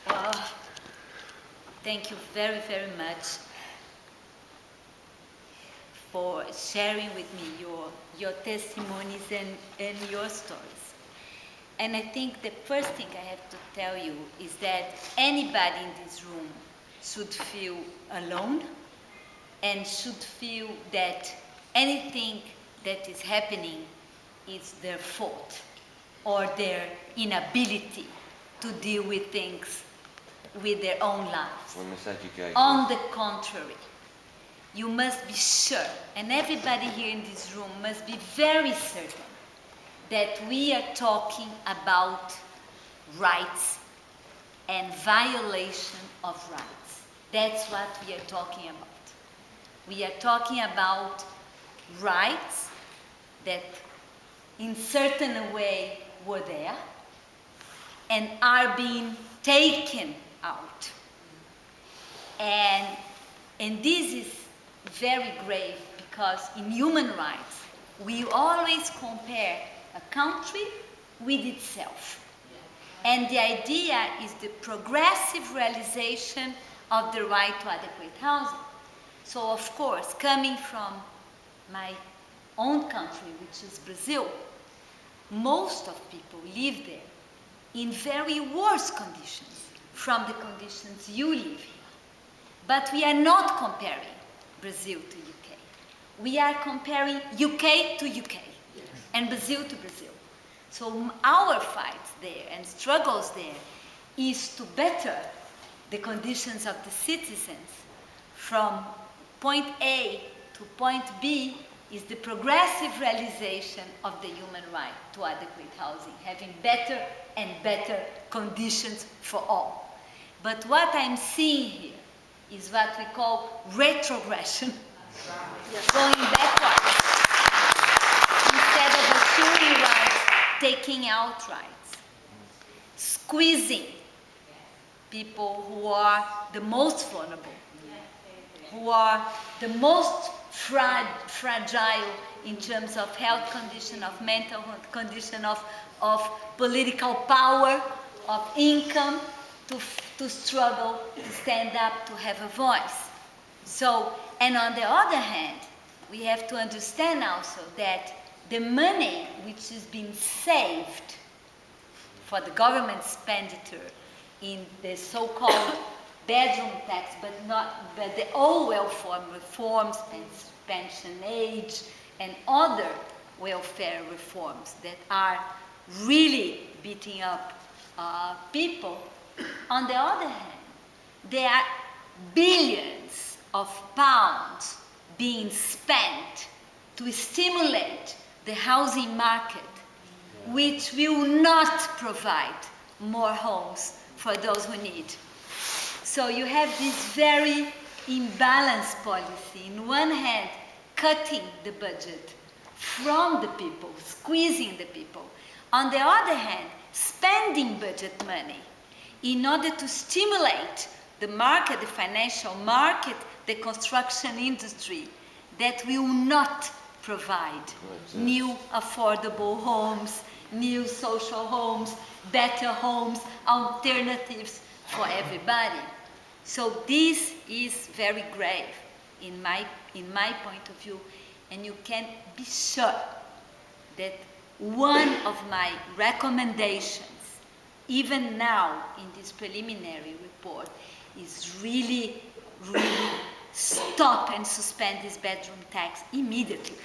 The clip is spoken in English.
Yes. Thank you very, very much for sharing with me your testimonies and your stories. And I think the first thing I have to tell you is that anybody in this room should feel alone and should feel that anything that is happening is their fault or their inability to deal with things with their own lives. On the contrary, you must be sure, and everybody here in this room must be very certain, that we are talking about rights and violation of rights. That's what we are talking about. We are talking about rights that in certain way were there and are being taken out. And this is very grave because in human rights we always compare a country with itself. And the idea is the progressive realization of the right to adequate housing. So of course, coming from my own country, which is Brazil, most of people live there in very worse conditions from the conditions you live here. But we are not comparing Brazil to UK. We are comparing UK to UK and Brazil to Brazil. So our fights there and struggles there is to better the conditions of the citizens from point A to point B is the progressive realization of the human right to adequate housing, having better and better conditions for all. But what I'm seeing here is what we call retrogression, going backwards. Instead of assuring rights, taking out rights, squeezing people who are the most vulnerable, who are the most fragile in terms of health condition, of mental condition, of political power, of income, to struggle, to stand up, to have a voice. So, and on the other hand, we have to understand also that the money which is being saved for the government expenditure in the so-called bedroom tax, but the all welfare reforms and pension age and other welfare reforms that are really beating up people. On the other hand, there are billions of pounds being spent to stimulate the housing market, which will not provide more homes for those who need. So you have this very imbalanced policy. In one hand, cutting the budget from the people, squeezing the people. On the other hand, spending budget money in order to stimulate the market, the financial market, the construction industry that will not provide new affordable homes, new social homes, better homes, alternatives for everybody. So this is very grave in my point of view, and you can be sure that one of my recommendations, even now in this preliminary report, is really stop and suspend this bedroom tax immediately.